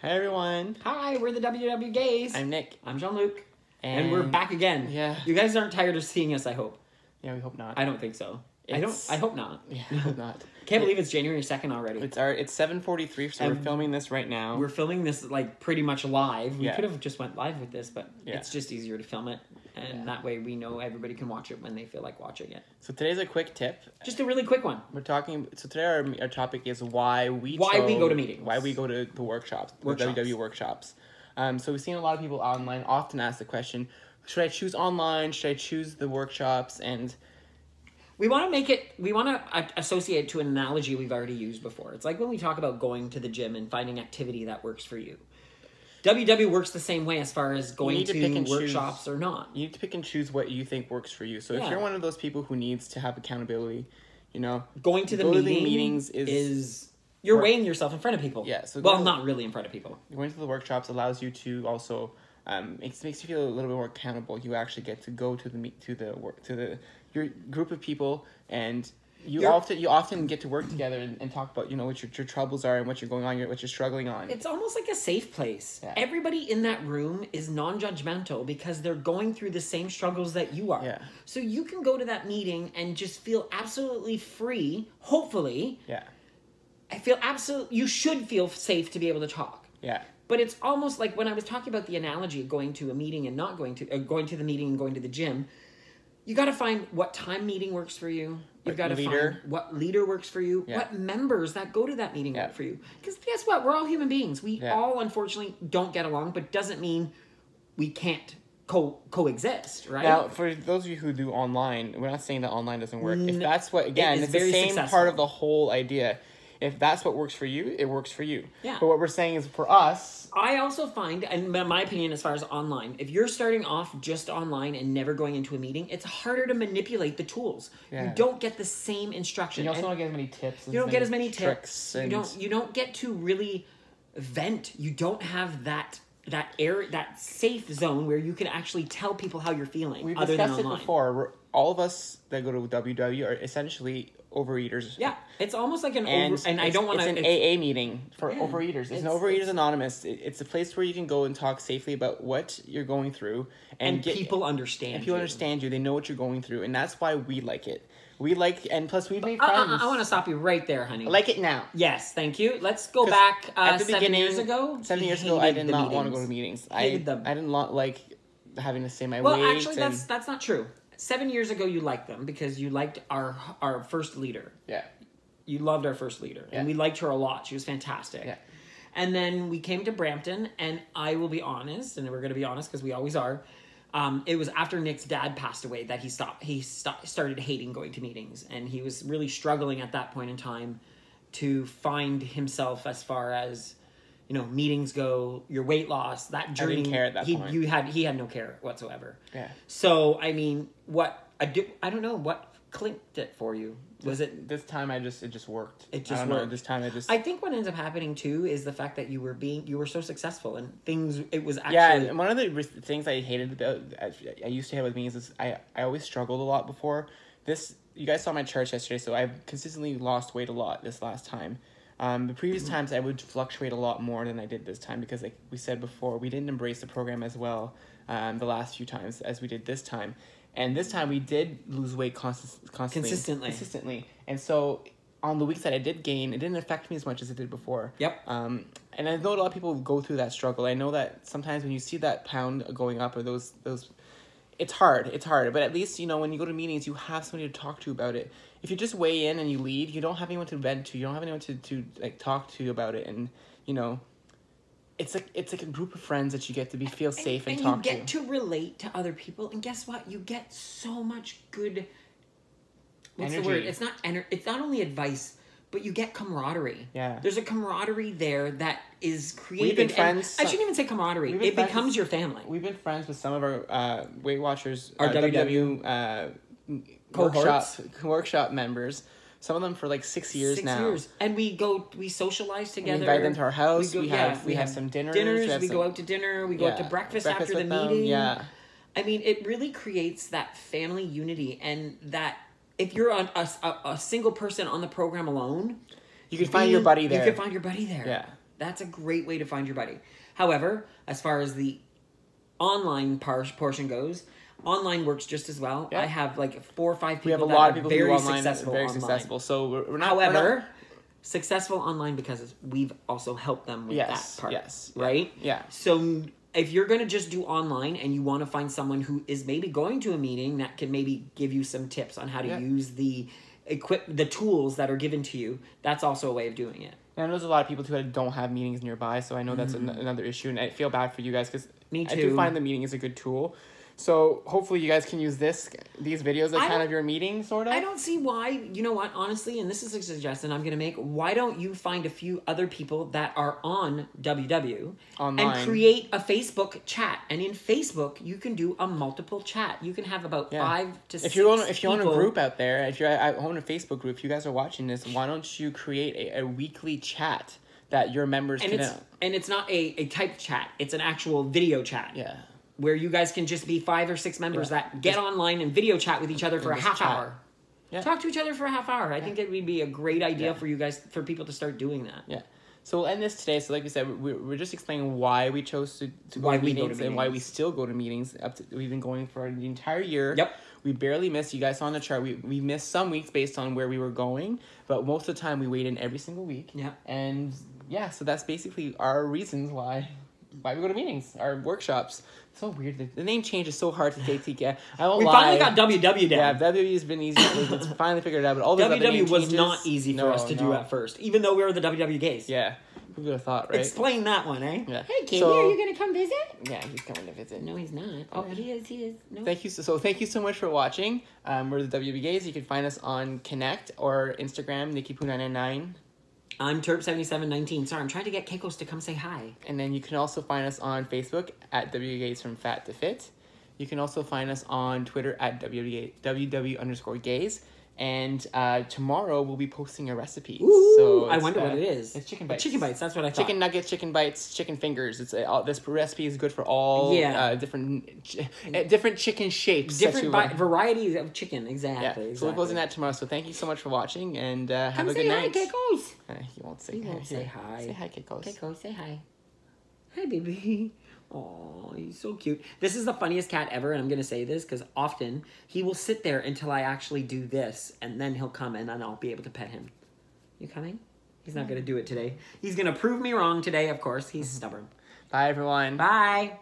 Hi, everyone. Hi, we're the WW Gays. I'm Nick. I'm Jean-Luc. And we're back again. Yeah. You guys aren't tired of seeing us, I hope. Yeah, we hope not. I don't think so. I hope not. Yeah, I hope not. Can't believe it's January 2nd already. It's 7:43, so we're filming this right now. We're filming this like pretty much live. We Yeah. could have just went live with this, but Yeah. it's just easier to film it. And that way we know everybody can watch it when they feel like watching it. So today's a quick tip. Just a really quick one. We're talking. So today our topic is why we go to meetings. Why we go to the workshops. The WW workshops. So we've seen a lot of people online often ask the question: should I choose online? Should I choose the workshops? And we want to associate it to an analogy we've already used before. It's like when we talk about going to the gym and finding activity that works for you. WW works the same way as far as going to workshops or not. You need to pick and choose what you think works for you. So if you're one of those people who needs to have accountability, going to the meetings is you're weighing yourself in front of people. Yeah. So not really in front of people. Going to the workshops allows you to also makes you feel a little bit more accountable. You actually get to go to your group of people, and you often get to work together and talk about what your troubles are and what you're going on, what you're struggling on. It's almost like a safe place. Yeah. Everybody in that room is non-judgmental because they're going through the same struggles that you are. Yeah. So you can go to that meeting and just feel absolutely free, hopefully. Yeah. You should feel safe to be able to talk. Yeah. But it's almost like when I was talking about the analogy of going to a meeting and not going to the meeting and going to the gym, you got to find what time meeting works for you. You've got to find what leader works for you, what members that go to that meeting work for you. Because guess what? We're all human beings. We all, unfortunately, don't get along, but doesn't mean we can't coexist, right? Now, for those of you who do online, we're not saying that online doesn't work. If that's what, again, it's the same part of the whole idea. If that's what works for you, it works for you. Yeah. But what we're saying is for us... I also find, and my opinion as far as online, if you're starting off just online and never going into a meeting, it's harder to manipulate the tools. Yeah. You don't get the same instruction. You also don't get as many tips. You don't get as many tricks. You don't get to really vent. You don't have that safe zone where you can actually tell people how you're feeling. We've other discussed than it online. Before. All of us that go to WW are essentially overeaters. Yeah, it's almost like an It's an AA meeting for overeaters. It's an Overeaters Anonymous. It's a place where you can go and talk safely about what you're going through, and people understand. And people understand you. They know what you're going through, and that's why we like it. And plus we've made friends. I want to stop you right there, honey. Like it now. Yes, thank you. Let's go back at the 7 years ago. 7 years ago, I did not want to go to meetings. I didn't like having to say my weight. Well, actually, that's not true. 7 years ago, you liked them because you liked our first leader. Yeah. You loved our first leader. Yeah. And we liked her a lot. She was fantastic. Yeah. And then we came to Brampton, and I will be honest, and we're going to be honest because we always are, it was after Nick's dad passed away that he started hating going to meetings. And he was really struggling at that point in time to find himself as far as... meetings go, your weight loss, that journey. I didn't care at that point. He had no care whatsoever. Yeah. So, I mean, I don't know what clicked it for you. Was it this time? it just worked. It just worked. This time I think what ends up happening too is the fact that you were so successful and things. It was actually and one of the things I hated about I used to have with me is I always struggled a lot before this. You guys saw my charts yesterday, so I've consistently lost weight a lot this last time. The previous times I would fluctuate a lot more than I did this time because, like we said before, we didn't embrace the program as well the last few times as we did this time. And this time we did lose weight consistently. And so on the weeks that I did gain, it didn't affect me as much as it did before. Yep. And I know a lot of people go through that struggle. I know that sometimes when you see that pound going up or those it's hard. But at least, when you go to meetings, you have somebody to talk to about it. If you just weigh in and you leave, you don't have anyone to vent to. You don't have anyone to talk to about it. And, it's like a group of friends that you get to feel safe and talk to. And you get to relate to other people. And guess what? You get so much good... What's energy. The word? It's not only advice, but you get camaraderie. Yeah. There's a camaraderie there that is created. We've been friends. I shouldn't even say camaraderie. It becomes your family. We've been friends with some of our Weight Watchers, our WW workshop members. Some of them for like 6 years now. 6 years. And we socialize together. We invite them to our house. We have some dinners. We go out to dinner. We go out to breakfast after the meeting. Yeah. I mean, it really creates that family unity, and that if you're a single person on the program alone, you can find your buddy there. You can find your buddy there. Yeah. That's a great way to find your buddy. However, as far as the online portion goes, online works just as well. Yeah. I have like 4 or 5 people. We have a lot of people who very are online, successful. very online. successful. So we're not. However, successful online because we've also helped them with that part. Yes. Right. Yeah. So if you're going to just do online and you want to find someone who is maybe going to a meeting that can maybe give you some tips on how to use the tools that are given to you, that's also a way of doing it. And I know there's a lot of people too that don't have meetings nearby, so I know that's another issue, and I feel bad for you guys because I do find the meeting is a good tool. So hopefully you guys can use these videos as kind of your meeting, sort of. I don't see why. You know what? Honestly, and this is a suggestion I'm going to make. Why don't you find a few other people that are on WW online and create a Facebook chat? And in Facebook, you can do a multiple chat. You can have about 5 to 6 people. If you're on a group out there, if you're on a Facebook group, if you guys are watching this, why don't you create a weekly chat that your members can... And it's not a typed chat. It's an actual video chat. Yeah. Where you guys can just be 5 or 6 members that get online and video chat with each other for a half hour. Yeah. Talk to each other for a half hour. I think it would be a great idea for you guys, for people to start doing that. Yeah. So we'll end this today. So like we said, we're just explaining why we chose to go to meetings and why we still go to meetings. We've been going for the entire year. Yep. We barely missed. You guys saw on the chart. We missed some weeks based on where we were going, but most of the time we weighed in every single week. Yeah. And yeah, so that's basically our reasons why we go to meetings, our workshops. So weird. The name change is so hard to take. I won't lie. We finally got WW down. Yeah, WW has been easy. It's finally figured it out. But all the WW was not easy for us to do at first, even though we were the WW gays. Yeah. Who would have thought, right? Explain that one, eh? Yeah. Hey, kid, are you going to come visit? Yeah, he's coming to visit. No, he's not. Oh, he is. No. Thank you. So thank you so much for watching. We're the WB Gays. You can find us on Connect or Instagram, NikkiPoo999. I'm Terp7719. Sorry, I'm trying to get Keikos to come say hi. And then you can also find us on Facebook at WW Gays from Fat to Fit. You can also find us on Twitter at WW_gays. And tomorrow we'll be posting a recipe. Ooh, so I wonder what it is. It's chicken bites. Chicken bites, that's what I thought. Chicken nuggets, chicken bites, chicken fingers. It's this recipe is good for all different chicken shapes. Different varieties of chicken, exactly. So we're closing that tomorrow. So thank you so much for watching, and have a good night. Come say hi, Keikos. He won't say hi. Say hi. Say hi, Keikos. Keikos, say hi. Hi, baby. Oh, he's so cute. This is the funniest cat ever, and I'm going to say this because often he will sit there until I actually do this, and then he'll come, and then I'll be able to pet him. You coming? He's not going to do it today. He's going to prove me wrong today, of course. He's stubborn. Bye, everyone. Bye.